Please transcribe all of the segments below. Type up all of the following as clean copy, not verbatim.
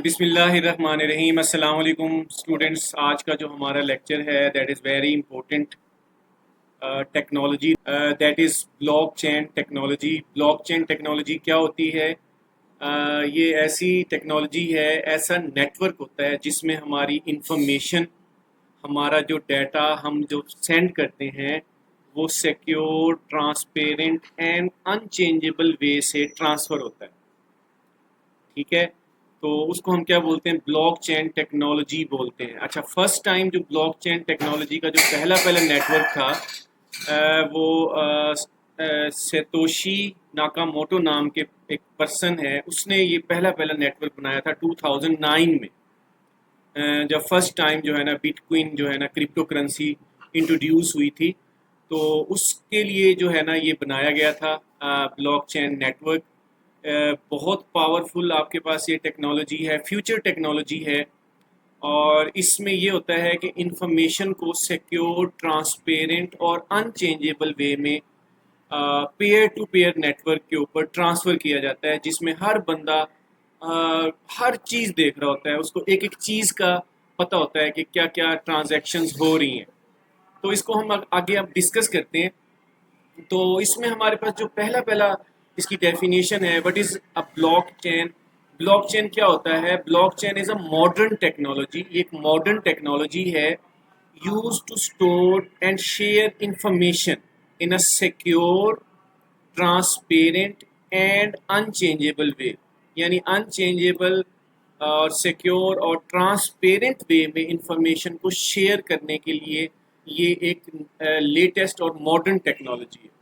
बिस्मिल्लाहिर्रहमानिर्रहीम। अस्सलाम वालेकुम स्टूडेंट्स। आज का जो हमारा लेक्चर है that is very important technology, that is blockchain technology. Blockchain technology क्या होती है? ये ऐसी टेक्नोलॉजी है, ऐसा नेटवर्क होता है जिसमें हमारी इंफॉर्मेशन, हमारा जो डाटा हम जो सेंड करते हैं वो सिक्योर, ट्रांसपेरेंट एंड अनचेंजेबल वे से ट्रांसफ़र होता है। ठीक है, तो उसको हम क्या बोलते हैं? ब्लॉकचेन टेक्नोलॉजी बोलते हैं। अच्छा, फर्स्ट टाइम जो ब्लॉकचेन टेक्नोलॉजी का जो पहला पहला नेटवर्क था, वो सेतोशी नाकामोटो नाम के एक पर्सन है, उसने ये पहला पहला नेटवर्क बनाया था 2009 में। जब फर्स्ट टाइम जो है ना बिटकॉइन जो है ना क्रिप्टो करेंसी इंट्रोड्यूस हुई थी, तो उसके लिए जो है ना ये बनाया गया था ब्लॉकचेन नेटवर्क। बहुत पावरफुल आपके पास ये टेक्नोलॉजी है, फ्यूचर टेक्नोलॉजी है। और इसमें ये होता है कि इंफॉर्मेशन को सिक्योर, ट्रांसपेरेंट और अनचेंजेबल वे में पेयर टू पेयर नेटवर्क के ऊपर ट्रांसफ़र किया जाता है, जिसमें हर बंदा हर चीज़ देख रहा होता है, उसको एक एक चीज़ का पता होता है कि क्या क्या ट्रांजैक्शंस हो रही हैं। तो इसको हम आगे अब डिस्कस करते हैं। तो इसमें हमारे पास जो पहला पहला इसकी डेफिनेशन है, what is a blockchain. Blockchain क्या होता है? Blockchain is a modern technology, एक मॉडर्न टेक्नोलॉजी है use to store and share information in a secure, transparent and unchangeable way. यानी अनचेंजेबल और सिक्योर और ट्रांसपेरेंट वे में इंफॉर्मेशन को शेयर करने के लिए ये एक लेटेस्ट और मॉडर्न टेक्नोलॉजी है।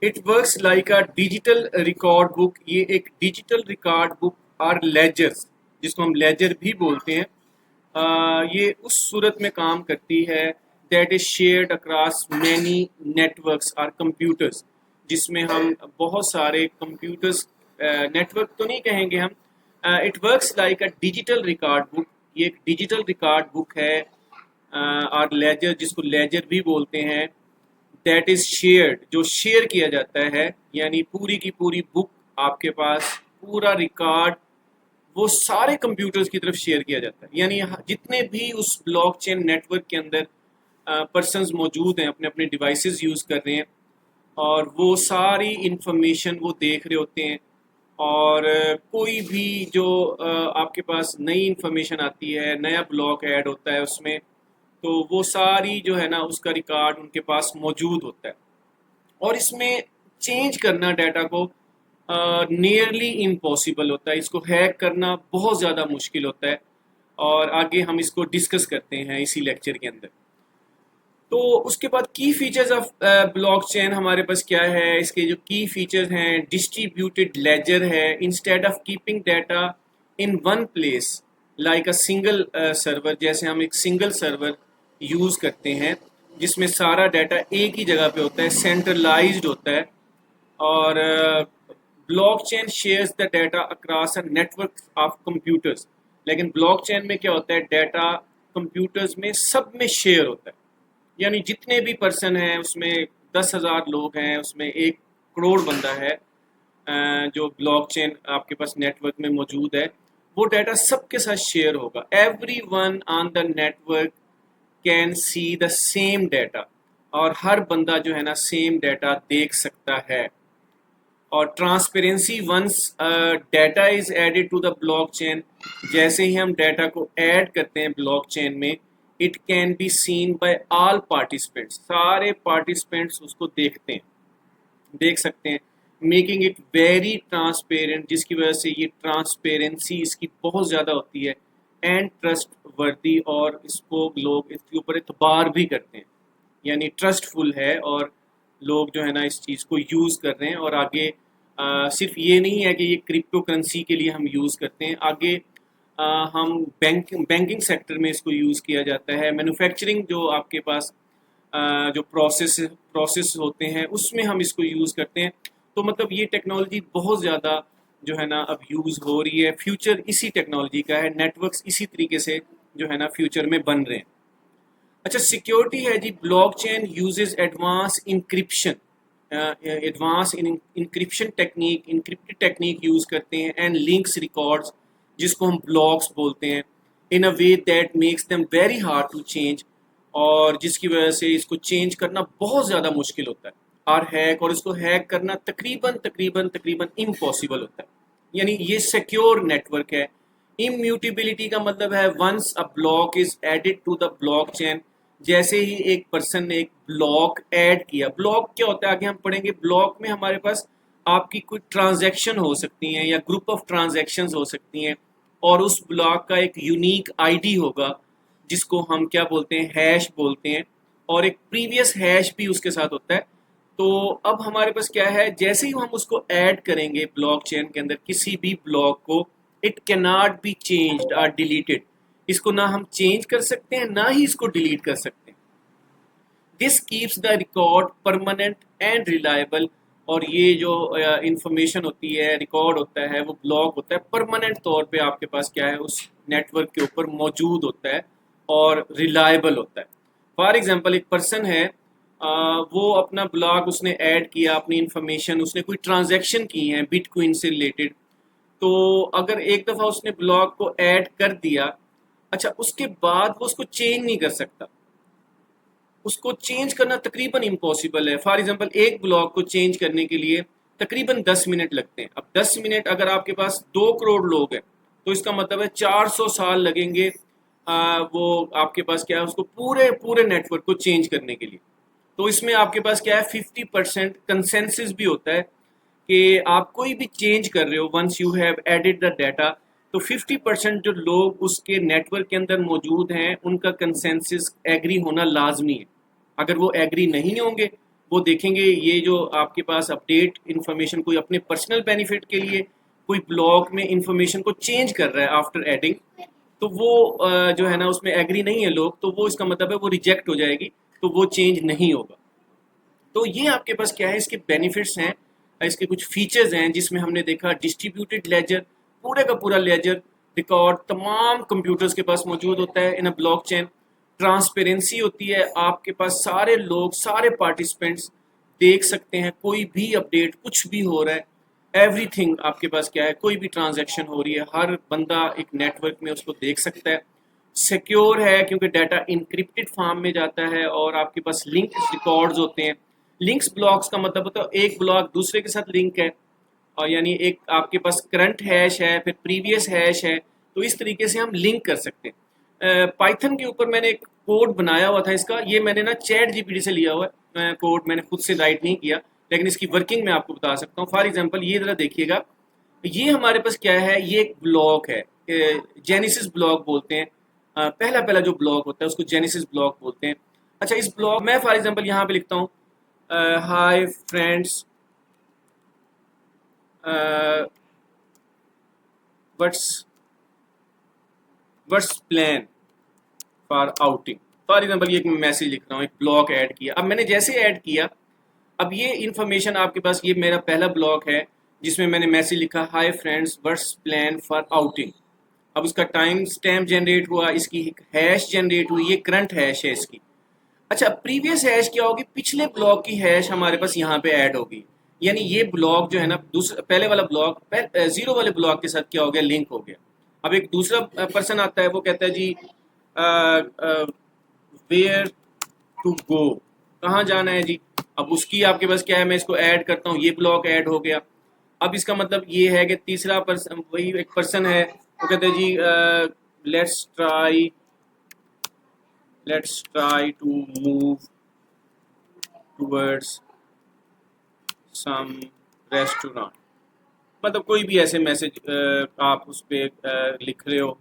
It works like a digital record book. ये एक डिजिटल रिकॉर्ड बुक और लेजर्स, जिसको हम लेजर भी बोलते हैं, ये उस सूरत में काम करती है that is shared across many networks और कंप्यूटर्स, जिसमें हम बहुत सारे कंप्यूटर्स, नेटवर्क तो नहीं कहेंगे हम। It works like a digital record book. ये एक डिजिटल रिकॉर्ड बुक है, और लेजर, जिसको लेजर भी बोलते हैं, दैट इज शेयर्ड, जो शेयर किया जाता है। यानी पूरी की पूरी बुक आपके पास, पूरा रिकॉर्ड वो सारे कंप्यूटर्स की तरफ शेयर किया जाता है। यानी जितने भी उस ब्लॉकचेन नेटवर्क के अंदर पर्सनस मौजूद हैं, अपने अपने डिवाइसेस यूज़ कर रहे हैं, और वो सारी इंफॉर्मेशन वो देख रहे होते हैं। और कोई भी जो आपके पास नई इंफॉर्मेशन आती है, नया ब्लॉक ऐड होता है उसमें, तो वो सारी जो है ना उसका रिकॉर्ड उनके पास मौजूद होता है। और इसमें चेंज करना डाटा को नियरली इम्पॉसिबल होता है, इसको हैक करना बहुत ज़्यादा मुश्किल होता है। और आगे हम इसको डिस्कस करते हैं इसी लेक्चर के अंदर। तो उसके बाद की फीचर्स ऑफ ब्लॉकचेन हमारे पास क्या है? इसके जो की फीचर्स हैं, डिस्ट्रीब्यूटेड लेजर है, instead of keeping data in one place like a single server. जैसे हम एक सिंगल सर्वर यूज़ करते हैं जिसमें सारा डाटा एक ही जगह पे होता है, सेंट्रलाइज्ड होता है। और blockchain shares the data across a network of computers. लेकिन ब्लॉकचेन में क्या होता है? डाटा कंप्यूटर्स में सब में शेयर होता है। यानी जितने भी पर्सन हैं उसमें 10,000 लोग हैं, उसमें 1 करोड़ बंदा है, जो ब्लॉकचेन आपके पास नेटवर्क में मौजूद है, वो डाटा सबके साथ शेयर होगा। Every one on the network can see the same data, और हर बंदा जो है ना सेम डाटा देख सकता है। और transparency, once data is added to the blockchain, जैसे ही हम डाटा को ऐड करते हैं ब्लॉकचेन में, it can be seen by all participants. सारे पार्टिसिपेंट्स उसको देख सकते हैं, मेकिंग इट वेरी ट्रांसपेरेंट, जिसकी वजह से ये ट्रांसपेरेंसी इसकी बहुत ज़्यादा होती है, एंड ट्रस्ट वर्दी, और इसको लोग इसके ऊपर एतबार भी करते हैं। यानी ट्रस्टफुल है, और लोग जो है ना इस चीज़ को यूज़ कर रहे हैं। और आगे सिर्फ ये नहीं है कि ये क्रिप्टो करेंसी के लिए हम यूज़ करते हैं, आगे हम बैंकिंग सेक्टर में इसको यूज़ किया जाता है। मैन्युफैक्चरिंग जो आपके पास जो प्रोसेस होते हैं उसमें हम इसको यूज़ करते हैं। तो मतलब ये टेक्नोलॉजी बहुत ज़्यादा जो है ना अब यूज़ हो रही है। फ्यूचर इसी टेक्नोलॉजी का है, नेटवर्क्स इसी तरीके से जो है ना फ्यूचर में बन रहे हैं। अच्छा, सिक्योरिटी है जी। Blockchain uses advance encryption, advance in encryption technique, encrypted technique use करते हैं, एंड लिंक्स रिकॉर्ड्स जिसको हम ब्लॉक्स बोलते हैं, in a way that makes them very hard to change, और जिसकी वजह से इसको चेंज करना बहुत ज़्यादा मुश्किल होता है, और इसको हैक करना तकरीबन तकरीबन तकरीबन इम्पॉसिबल होता है। यानी ये सिक्योर नेटवर्क है। इम्यूटेबिलिटी का मतलब है once a block is added to the blockchain, जैसे ही एक पर्सन ने एक ब्लॉक ऐड किया, ब्लॉक क्या होता है आगे हम पढ़ेंगे, ब्लॉक में हमारे पास आपकी कोई ट्रांजैक्शन हो सकती हैं या ग्रुप ऑफ ट्रांजैक्शंस हो सकती हैं, और उस ब्लॉक का एक यूनिक आईडी होगा जिसको हम क्या बोलते हैं, हैश बोलते हैं, और एक प्रीवियस हैश भी उसके साथ होता है। तो अब हमारे पास क्या है, जैसे ही हम उसको ऐड करेंगे ब्लॉकचेन के अंदर किसी भी ब्लॉक को, it can not be changed और डिलीटेड, इसको ना हम चेंज कर सकते हैं ना ही इसको डिलीट कर सकते हैं। This keeps the record permanent and reliable, और ये जो इंफॉर्मेशन होती है, रिकॉर्ड होता है, वो ब्लॉक होता है, परमानेंट तौर पे आपके पास क्या है उस नेटवर्क के ऊपर मौजूद होता है और रिलायबल होता है। फॉर एग्जांपल एक पर्सन है, वो अपना ब्लॉक उसने ऐड किया, अपनी इंफॉर्मेशन, उसने कोई ट्रांजैक्शन की है बिटकॉइन से रिलेटेड, तो अगर एक दफ़ा उसने ब्लॉक को ऐड कर दिया, अच्छा उसके बाद वो उसको चेंज नहीं कर सकता, उसको चेंज करना तकरीबन इम्पॉसिबल है। फॉर एग्जांपल एक ब्लॉक को चेंज करने के लिए तकरीबन 10 मिनट लगते हैं। अब 10 मिनट अगर आपके पास 2 करोड़ लोग हैं तो इसका मतलब है 400 साल लगेंगे वो आपके पास क्या है उसको पूरे पूरे नेटवर्क को चेंज करने के लिए। तो इसमें आपके पास क्या है 50% कंसेंसस भी होता है कि आप कोई भी चेंज कर रहे हो, once you have added the data, तो 50% जो लोग उसके नेटवर्क के अंदर मौजूद हैं उनका कंसेंसस एग्री होना लाजमी है। अगर वो एग्री नहीं होंगे, वो देखेंगे ये जो आपके पास अपडेट इन्फॉर्मेशन कोई अपने पर्सनल बेनिफिट के लिए कोई ब्लॉक में इन्फॉर्मेशन को चेंज कर रहा है आफ्टर एडिंग, तो वो जो है ना उसमें एग्री नहीं है लोग, तो वो इसका मतलब है वो रिजेक्ट हो जाएगी, तो वो चेंज नहीं होगा। तो ये आपके पास क्या है, इसके बेनिफिट्स हैं, इसके कुछ फीचर्स हैं जिसमें हमने देखा डिस्ट्रीब्यूटेड लेजर, पूरे का पूरा लेजर रिकॉर्ड तमाम कंप्यूटर्स के पास मौजूद होता है इन अ ब्लॉकचेन। ट्रांसपेरेंसी होती है, आपके पास सारे लोग सारे पार्टिसिपेंट्स देख सकते हैं कोई भी अपडेट, कुछ भी हो रहा है, एवरीथिंग आपके पास क्या है, कोई भी ट्रांजैक्शन हो रही है हर बंदा एक नेटवर्क में उसको देख सकता है। सिक्योर है क्योंकि डाटा इनक्रिप्टेड फॉर्म में जाता है, और आपके पास लिंक रिकॉर्ड्स होते हैं। लिंक्स ब्लॉक्स का मतलब होता है एक ब्लॉक दूसरे के साथ लिंक है, और यानी एक आपके पास करंट हैश है फिर प्रीवियस हैश है, तो इस तरीके से हम लिंक कर सकते हैं। पाइथन के ऊपर मैंने एक कोड बनाया हुआ था इसका, ये मैंने ना चैट जीपीटी से लिया हुआ है कोड, मैंने खुद से राइट नहीं किया, लेकिन इसकी वर्किंग मैं आपको बता सकता हूँ। फॉर एग्जांपल ये ज़रा देखिएगा, ये हमारे पास क्या है, ये एक ब्लॉक है, जेनेसिस ब्लॉक बोलते हैं। पहला पहला जो ब्लॉक होता है उसको जेनेसिस ब्लॉक बोलते हैं। अच्छा इस ब्लॉक मैं फॉर एग्जांपल यहाँ पे लिखता हूँ hi friends what's plan for outing. For example ये एक मैसेज लिख रहा हूँ, एक ब्लॉक ऐड किया। अब मैंने जैसे ऐड किया, अब ये इन्फॉर्मेशन आपके पास, ये मेरा पहला ब्लॉक है जिसमें मैंने मैसेज लिखा hi friends what's plan for outing. अब उसका टाइम स्टैम्प जनरेट हुआ, इसकी हैश जनरेट हुई, ये करंट हैश है इसकी। अच्छा प्रीवियस हैश क्या होगी, पिछले ब्लॉक की हैश हमारे पास यहाँ पे ऐड होगी, यानी ये ब्लॉक जो है ना दूसरा पहले वाला ब्लॉक जीरो वाले ब्लॉक के साथ क्या हो गया, लिंक हो गया। अब एक दूसरा पर्सन आता है, वो कहता है जी वेयर टू गो, कहाँ जाना है जी। अब उसकी आपके पास क्या है, मैं इसको ऐड करता हूँ, ये ब्लॉक ऐड हो गया। अब इसका मतलब ये है कि तीसरा पर्सन, वही एक पर्सन है, वो कहते हैं जी let's try to move towards some restaurant, मतलब कोई भी ऐसे मैसेज आप उस पर लिख रहे हो।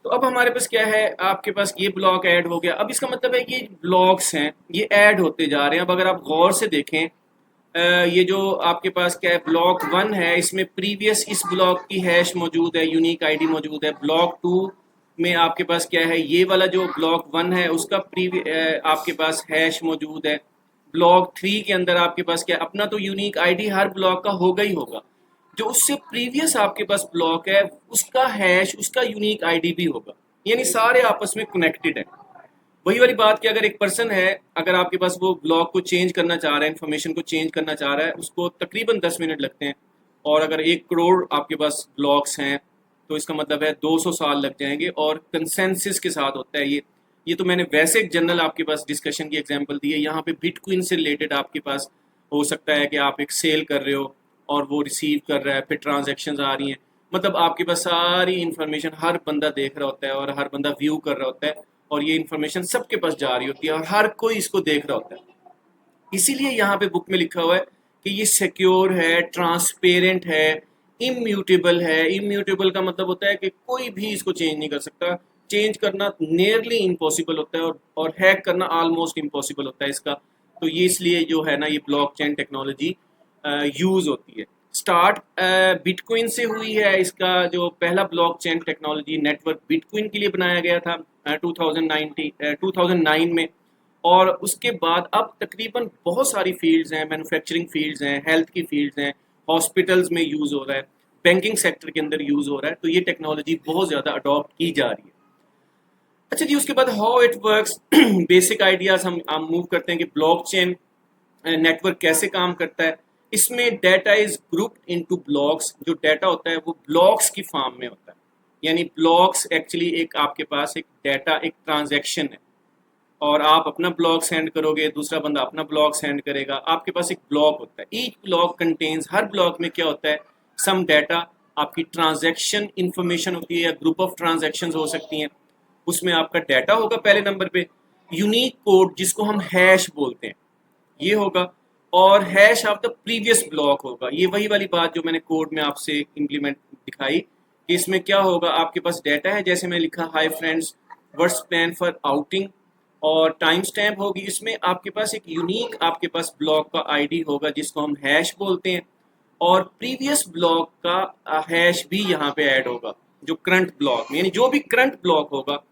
तो अब हमारे पास क्या है, आपके पास ये ब्लॉक ऐड हो गया। अब इसका मतलब है ये ब्लॉक्स हैं ये ऐड होते जा रहे हैं। अब अगर आप गौर से देखें, ये जो आपके पास क्या है ब्लॉक 1 है, इसमें प्रीवियस इस ब्लॉक की हैश मौजूद है, यूनिक आईडी मौजूद है। ब्लॉक 2 में आपके पास क्या है, ये वाला जो ब्लॉक 1 है उसका आपके पास हैश मौजूद है। ब्लॉक 3 के अंदर आपके पास क्या है, अपना तो यूनिक आईडी हर ब्लॉक का होगा ही होगा, जो उससे प्रीवियस आपके पास ब्लॉक है उसका हैश, उसका यूनिक आईडी भी होगा, यानी सारे आपस में कनेक्टेड है। वही वाली बात कि अगर एक पर्सन है, अगर आपके पास वो ब्लॉक को चेंज करना चाह रहा है, इन्फॉर्मेशन को चेंज करना चाह रहा है, उसको तकरीबन 10 मिनट लगते हैं। और अगर 1 करोड़ आपके पास ब्लॉक्स हैं तो इसका मतलब है 200 साल लग जाएंगे, और कंसेंसस के साथ होता है ये तो मैंने वैसे एक जनरल आपके पास डिस्कशन की एग्जांपल दी है। यहाँ पे बिटकॉइन से रिलेटेड आपके पास हो सकता है कि आप एक सेल कर रहे हो और वो रिसीव कर रहा है, फिर ट्रांजैक्शंस आ रही हैं, मतलब आपके पास सारी इन्फॉर्मेशन हर बंदा देख रहा होता है और हर बंदा व्यू कर रहा होता है, और ये इन्फॉर्मेशन सबके पास जा रही होती है और हर कोई इसको देख रहा होता है। इसीलिए यहाँ पे बुक में लिखा हुआ है कि ये सिक्योर है, ट्रांसपेरेंट है, इम्यूटेबल है। इम्यूटेबल का मतलब होता है कि कोई भी इसको चेंज नहीं कर सकता। चेंज करना नियरली इम्पॉसिबल होता है, और हैक करना ऑलमोस्ट इम्पॉसिबल होता है इसका। तो ये इसलिए जो है ना, ये ब्लॉकचेन टेक्नोलॉजी यूज होती है। स्टार्ट बिटकॉइन से हुई है। इसका जो पहला ब्लॉकचेन टेक्नोलॉजी नेटवर्क बिटकॉइन के लिए बनाया गया था 2009 में, और उसके बाद अब तकरीबन बहुत सारी फील्ड्स हैं, मैन्युफैक्चरिंग फील्ड्स हैं, हेल्थ की फील्ड्स हैं, हॉस्पिटल्स में यूज़ हो रहा है, बैंकिंग सेक्टर के अंदर यूज़ हो रहा है। तो ये टेक्नोलॉजी बहुत ज़्यादा अडॉप्ट की जा रही है। अच्छा जी, उसके बाद how it works, basic ideas हम मूव करते हैं कि ब्लॉकचेन नेटवर्क कैसे काम करता है। इसमें data is grouped into blocks. जो डाटा होता है वो ब्लॉक्स की फॉर्म में होता है, यानी ब्लॉक्स एक्चुअली एक आपके पास एक डाटा, एक ट्रांजैक्शन है, और आप अपना ब्लॉक सेंड करोगे, दूसरा बंदा अपना ब्लॉक सेंड करेगा, आपके पास एक ब्लॉक होता है। ईच ब्लॉक कंटेन्स, हर ब्लॉक में क्या होता है, सम डाटा, आपकी ट्रांजैक्शन इंफॉर्मेशन होती है या ग्रुप ऑफ ट्रांजैक्शंस हो सकती हैं। उसमें आपका डाटा होगा पहले नंबर पे, यूनिक कोड जिसको हम हैश बोलते हैं ये होगा, और hash of the previous block होगा। ये वही वाली बात जो मैंने कोड में आपसे इम्प्लीमेंट दिखाई कि इसमें क्या होगा, आपके पास डाटा है, जैसे मैंने लिखा hi friends what's plan for outing, और टाइम स्टैम्प होगी। इसमें आपके पास एक यूनिक आपके पास ब्लॉक का आईडी होगा जिसको हम हैश बोलते हैं, और प्रीवियस ब्लॉक का हैश भी यहाँ पे ऐड होगा, जो करंट ब्लॉक में, यानी जो भी करंट ब्लॉक होगा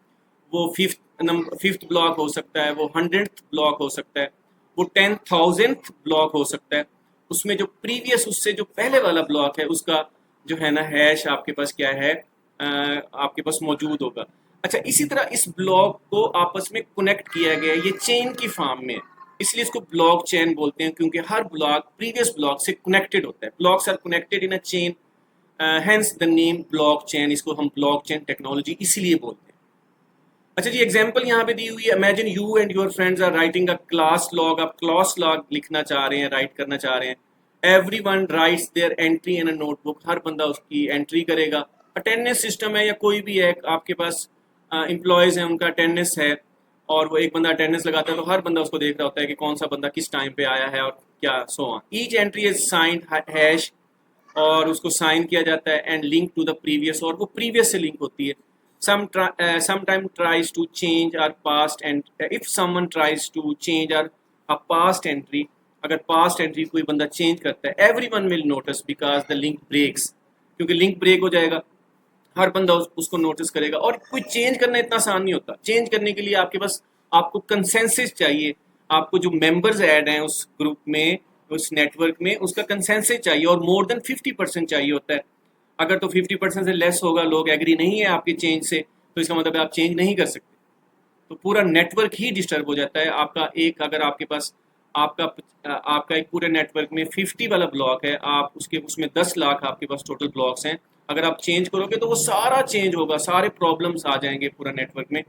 वो फिफ्थ ब्लॉक हो सकता है, वो 100th ब्लॉक हो सकता है, वो 10,000th ब्लॉक हो सकता है। उसमें जो प्रीवियस, उससे जो पहले वाला ब्लॉक है उसका जो है ना हैश आपके पास क्या है, आपके पास मौजूद होगा। अच्छा, इसी तरह इस ब्लॉक को आपस में कनेक्ट किया गया है, ये चेन की फॉर्म में, इसलिए इसको ब्लॉक चेन बोलते हैं, क्योंकि हर ब्लॉक प्रीवियस ब्लॉक से कनेक्टेड होता है। Blocks are connected in a chain, hence the name block chain. इसको हम ब्लॉक चेन टेक्नोलॉजी इसीलिए बोलते हैं। अच्छा जी, एग्जाम्पल यहाँ पे दी हुई है। Imagine you and your friends are writing a class log. आप क्लास लॉग लिखना चाह रहे हैं, राइट करना चाह रहे हैं। Everyone writes their entry in a notebook. हर बंदा उसकी एंट्री करेगा। अटेंडेंस सिस्टम है या कोई भी है, आपके पास एम्प्लॉयज़ हैं, उनका अटेंडेंस है, और वो एक बंदा अटेंडेंस लगाता है तो हर बंदा उसको देख रहा होता है कि कौन सा बंदा किस टाइम पे आया है और क्या, so on. Each entry is signed hash, और उसको साइन किया जाता है, and link to the previous, और वो प्रीवियस से लिंक होती है। Sometime tries to change our past, and if someone tries to change a past entry, अगर past entry कोई बंदा चेंज करता है, everyone will notice because the link breaks, क्योंकि लिंक ब्रेक हो जाएगा, हर बंदा उसको नोटिस करेगा। और कोई चेंज करना इतना आसान नहीं होता। चेंज करने के लिए आपके पास आपको कंसेंसस चाहिए, आपको जो मेंबर्स ऐड हैं उस ग्रुप में, उस नेटवर्क में, उसका कंसेंसस चाहिए, और मोर देन 50% चाहिए होता है। अगर तो 50% से लेस होगा, लोग एग्री नहीं है आपके चेंज से, तो इसका मतलब है आप चेंज नहीं कर सकते, तो पूरा नेटवर्क ही डिस्टर्ब हो जाता है आपका। एक अगर आपके पास आपका एक पूरे नेटवर्क में 50 वाला ब्लॉक है, आप उसमें 10 लाख आपके पास टोटल ब्लॉक्स हैं, अगर आप चेंज करोगे तो वो सारा चेंज होगा, सारे प्रॉब्लम्स आ जाएंगे पूरा नेटवर्क में।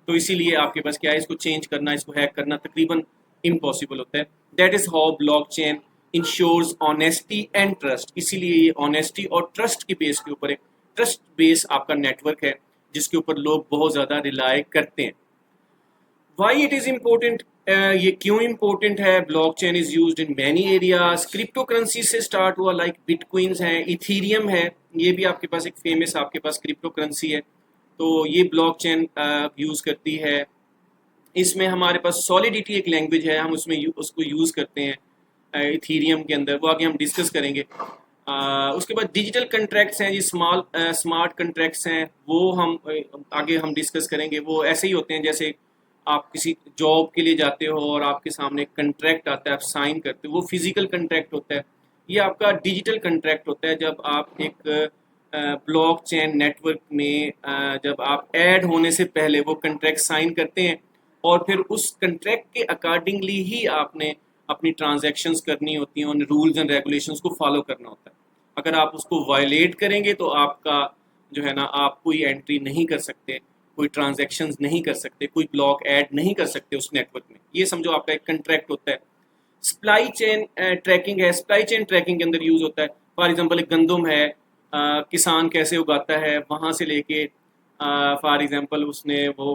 तो इसीलिए आपके पास क्या है, इसको चेंज करना, इसको हैक करना तकरीबन इम्पॉसिबल होता है। That is how block chain ensures honesty and trust. इसीलिए ये ऑनेस्टी और ट्रस्ट की बेस के ऊपर एक ट्रस्ट बेस आपका नेटवर्क है, जिसके ऊपर लोग बहुत ज़्यादा रिलाय करते हैं। वाई इट इज़ इम्पोर्टेंट, ये क्यों इम्पोर्टेंट है? Blockchain is used in many areas. Crypto currency से स्टार्ट हुआ, लाइक बिटकॉइंस हैं, इथीरियम है, ये भी आपके पास एक फेमस आपके पास क्रिप्टो करेंसी है, तो ये ब्लॉकचेन यूज़ करती है। इसमें हमारे पास सॉलिडिटी एक लैंग्वेज है, हम उसमें उसको यूज़ करते हैं इथीरियम के अंदर, वो आगे हम डिस्कस करेंगे। उसके बाद डिजिटल कंट्रैक्ट्स हैं जी, स्मार्ट कंट्रैक्ट्स हैं, वो हम आगे हम डिस्कस करेंगे। वो ऐसे ही होते हैं जैसे आप किसी जॉब के लिए जाते हो और आपके सामने एक कंट्रैक्ट आता है, आप साइन करते हो, वो फिजिकल कंट्रैक्ट होता है। ये आपका डिजिटल कंट्रैक्ट होता है जब आप एक ब्लॉकचेन नेटवर्क में जब आप ऐड होने से पहले वो कंट्रैक्ट साइन करते हैं, और फिर उस कंट्रैक्ट के अकॉर्डिंगली ही आपने अपनी ट्रांजैक्शंस करनी होती हैं, उन रूल्स एंड रेगुलेशंस को फॉलो करना होता है। अगर आप उसको वायलेट करेंगे तो आपका जो है ना आप कोई एंट्री नहीं कर सकते, कोई ट्रांजैक्शंस नहीं कर सकते, कोई ब्लॉक ऐड नहीं कर सकते उस नेटवर्क में। ये समझो आपका एक कंट्रैक्ट होता है। सप्लाई चेन ट्रैकिंग है, सप्लाई चेन ट्रैकिंग के अंदर यूज होता है। फॉर एग्जांपल एक गंदम है, किसान कैसे उगाता है वहाँ से लेके फॉर एग्जांपल उसने वो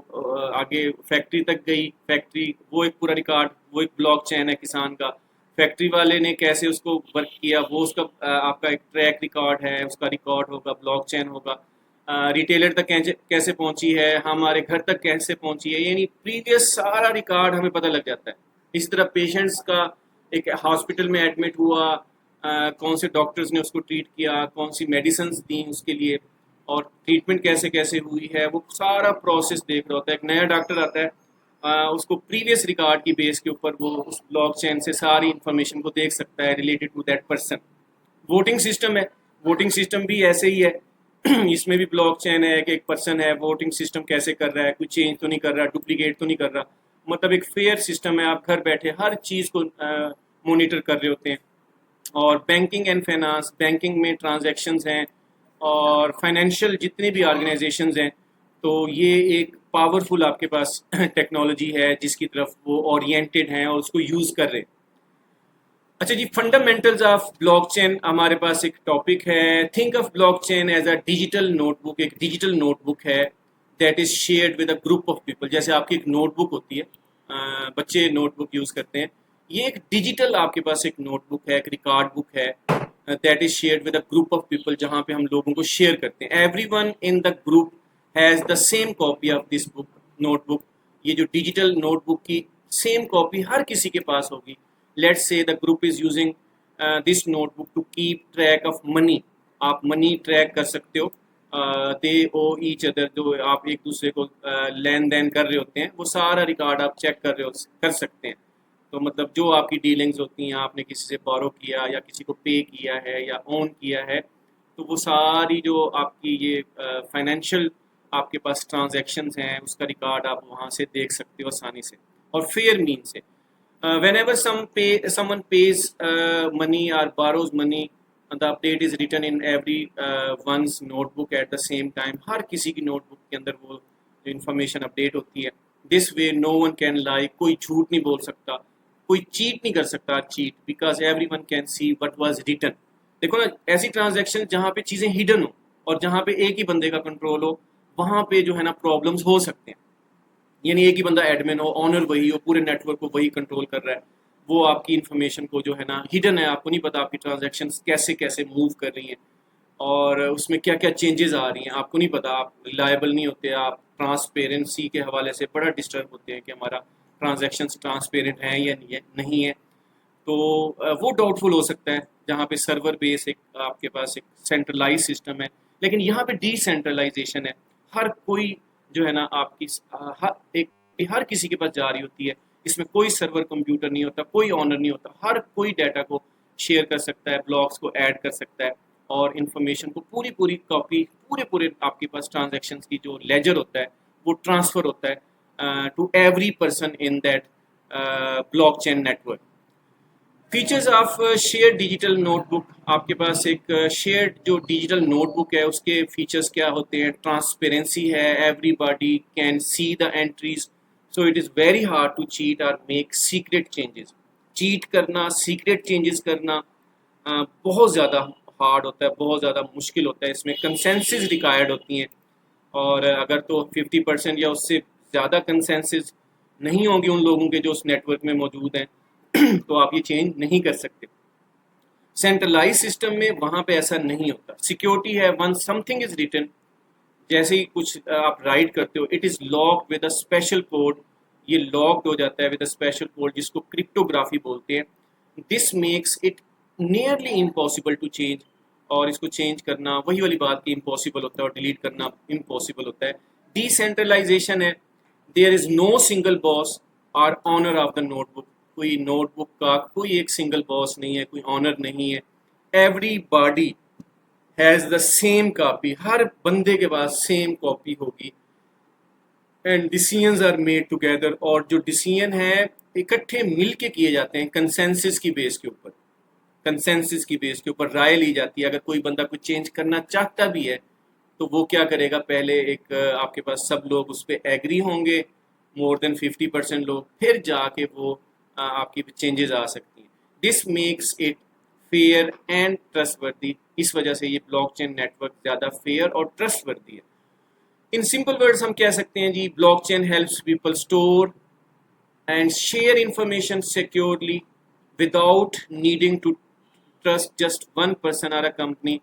आगे फैक्ट्री तक गई, फैक्ट्री वो एक पूरा रिकॉर्ड, वो एक ब्लॉक चेन है किसान का। फैक्ट्री वाले ने कैसे उसको वर्क किया वो उसका आपका एक ट्रैक रिकॉर्ड है, उसका रिकॉर्ड होगा, ब्लॉक चेन होगा। रिटेलर तक कैसे कैसे पहुंची है, हमारे घर तक कैसे पहुंची है, यानी प्रीवियस सारा रिकॉर्ड हमें पता लग जाता है। इस तरह पेशेंट्स का एक हॉस्पिटल में एडमिट हुआ, कौन से डॉक्टर्स ने उसको ट्रीट किया, कौन सी मेडिसिन दी उसके लिए, और ट्रीटमेंट कैसे कैसे हुई है, वो सारा प्रोसेस देख रहा होता है। एक नया डॉक्टर आता है, उसको प्रीवियस रिकॉर्ड की बेस के ऊपर वो उस ब्लॉक चेन से सारी इंफॉर्मेशन को देख सकता है related to that person. Voting system है, वोटिंग सिस्टम भी ऐसे ही है। इसमें भी ब्लॉक चेन है कि एक पर्सन है, वोटिंग सिस्टम कैसे कर रहा है, कोई चेंज तो नहीं कर रहा, डुप्लीकेट तो नहीं कर रहा। मतलब एक फेयर सिस्टम है, आप घर बैठे हर चीज़ को मोनिटर कर रहे होते हैं। और बैंकिंग एंड फाइनेंस, बैंकिंग में ट्रांजैक्शंस हैं और फाइनेंशियल जितने भी ऑर्गेनाइजेशंस हैं, तो ये एक पावरफुल आपके पास टेक्नोलॉजी है जिसकी तरफ वो ओरिएंटेड हैं और उसको यूज़ कर रहे हैं। अच्छा जी, फंडामेंटल्स ऑफ ब्लॉकचेन हमारे पास एक टॉपिक है। Think of blockchain as a digital notebook. एक डिजिटल नोटबुक है that is shared with a group of people. जैसे आपकी एक नोटबुक होती है, बच्चे नोटबुक यूज़ करते हैं, ये एक डिजिटल आपके पास एक नोटबुक है, एक रिकॉर्ड बुक है that is shared with a group of people, जहाँ पे हम लोगों को शेयर करते हैं। Everyone in the group has the same copy of this book notebook. ये जो डिजिटल नोटबुक की सेम कॉपी हर किसी के पास होगी। Let's say the group is using this notebook to keep track of money. आप मनी ट्रैक कर सकते हो, दे ओ ईच अदर, जो आप एक दूसरे को लेन देन कर रहे होते हैं वो सारा रिकॉर्ड आप चेक कर सकते हैं। तो मतलब जो आपकी डीलिंग्स होती हैं, आपने किसी से बोरो किया या किसी को पे किया है या ओन किया है, तो वो सारी जो आपकी ये फाइनेंशियल आपके पास ट्रांजैक्शंस हैं उसका रिकॉर्ड आप वहाँ से देख सकते हो आसानी से और फेयर मीन से। whenever someone pays money or borrows money, the update is written in every one's notebook at the same time। हर किसी की नोटबुक के अंदर वो इंफॉर्मेशन अपडेट होती है। This way no one can lie, कोई झूठ नहीं बोल सकता, कोई चीट नहीं कर सकता cheat, because every one can see what was written. देखो ना, ऐसी ट्रांजेक्शन जहाँ पे चीज़ें हिडन हो और जहाँ पे एक ही बंदे का कंट्रोल हो, वहाँ पे जो है ना प्रॉब्लम्स हो सकते हैं। यानी एक ही बंदा एडमिन हो, ऑनर वही हो, पूरे नेटवर्क को वही कंट्रोल कर रहा है, वो आपकी इन्फॉर्मेशन को जो है ना हिडन है, आपको नहीं पता आपकी ट्रांजैक्शंस कैसे कैसे मूव कर रही हैं और उसमें क्या क्या चेंजेस आ रही हैं, आपको नहीं पता। आप रिलायबल नहीं होते, आप ट्रांसपेरेंसी के हवाले से बड़ा डिस्टर्ब होते हैं कि हमारा ट्रांजैक्शंस ट्रांसपेरेंट हैं या नहीं है। तो वो डाउटफुल हो सकता है जहाँ पे सर्वर बेस एक आपके पास एक सेंट्रलाइज सिस्टम है, लेकिन यहाँ पे डिसेंट्रलाइजेशन है। हर कोई जो है ना आपकी हर किसी के पास जा रही होती है। इसमें कोई सर्वर कंप्यूटर नहीं होता, कोई ऑनर नहीं होता, हर कोई डाटा को शेयर कर सकता है, ब्लॉक्स को ऐड कर सकता है और इन्फॉर्मेशन को पूरी पूरी कॉपी पूरे पूरे आपके पास ट्रांजैक्शंस की जो लेजर होता है वो ट्रांसफ़र होता है to every person in that blockchain network. Features of share digital notebook. आपके पास एक शेयर्ड जो डिजिटल नोटबुक है उसके फीचर्स क्या होते हैं? ट्रांसपेरेंसी है, everybody can see the entries, so it is very hard to cheat और मेक सीक्रेट चेंजेस। चीट करना, सीक्रेट चेंजेस करना बहुत ज़्यादा हार्ड होता है, बहुत ज़्यादा मुश्किल होता है। इसमें कंसेंसस रिक्वायर्ड होती हैं और अगर तो 50% या उससे ज़्यादा कंसेंसस नहीं होंगे उन लोगों के जो उस नेटवर्क में मौजूद हैं तो आप ये चेंज नहीं कर सकते। सेंट्रलाइज सिस्टम में वहाँ पे ऐसा नहीं होता। सिक्योरिटी है, वन समथिंग इज रिटन, जैसे ही कुछ आप राइट करते हो, it is locked with a special code. ये लॉक्ड हो जाता है विद अ स्पेशल कोड जिसको क्रिप्टोग्राफी बोलते हैं। This makes it nearly impossible to change, और इसको चेंज करना वही वाली बात की इम्पॉसिबल होता है और डिलीट करना इम्पॉसिबल होता है। डिसेंट्रलाइजेशन है, there is no single boss और ऑनर ऑफ द नोटबुक। कोई नोटबुक का कोई एक सिंगल बॉस नहीं है, कोई ऑनर नहीं है। Everybody has the same copy, हर बंदे के पास सेम कॉपी होगी। And decisions are made together, और जो डिसीजन है इकट्ठे मिल के किए जाते हैं कंसेंसस की बेस के ऊपर। कंसेंसस की बेस के ऊपर राय ली जाती है। अगर कोई बंदा कुछ चेंज करना चाहता भी है तो वो क्या करेगा, पहले एक आपके पास सब लोग उस पर एग्री होंगे, मोर देन 50% लोग, फिर जाके वो आपकी चेंजेस आ सकती हैं। This makes it fair and trustworthy. इस वजह से ये ब्लॉकचेन नेटवर्क ज़्यादा फेयर और ट्रस्टवर्दी है। इन सिंपल वर्ड्स हम कह सकते हैं जी, blockchain helps people store and share information securely without needing to trust just one person और अ कंपनी।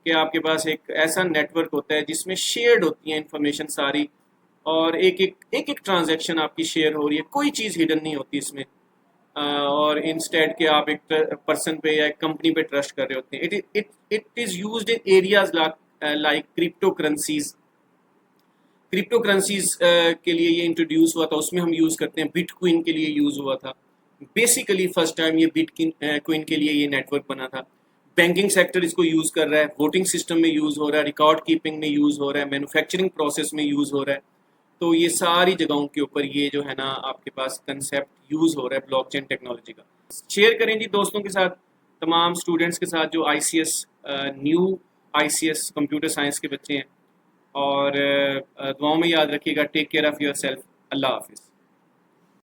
कि आपके पास एक ऐसा नेटवर्क होता है जिसमें शेयर्ड होती है इंफॉर्मेशन सारी, और एक ट्रांजैक्शन आपकी शेयर हो रही है, कोई चीज़ हिडन नहीं होती इसमें। और इंस्टेड के आप एक पर्सन पे या एक कंपनी पे ट्रस्ट कर रहे होते हैं। It is used in areas like crypto currencies. Crypto currencies के लिए ये इंट्रोड्यूस हुआ था, उसमें हम यूज़ करते हैं। बिटकॉइन के लिए यूज़ हुआ था बेसिकली फर्स्ट टाइम, ये बिटकॉइन के लिए ये नेटवर्क बना था। बैंकिंग सेक्टर इसको यूज़ कर रहा है, वोटिंग सिस्टम में यूज़ हो रहा है, रिकॉर्ड कीपिंग में यूज़ हो रहा है, मैन्युफैक्चरिंग प्रोसेस में यूज़ हो रहा है। तो ये सारी जगहों के ऊपर ये जो है ना आपके पास कंसेप्ट यूज़ हो रहा है ब्लॉकचेन टेक्नोलॉजी का। शेयर करें जी दोस्तों के साथ, तमाम स्टूडेंट्स के साथ जो ICS new ICS computer science के बच्चे हैं। और दुआओं में याद रखिएगा। Take care of yourself. अल्लाह हाफिज़।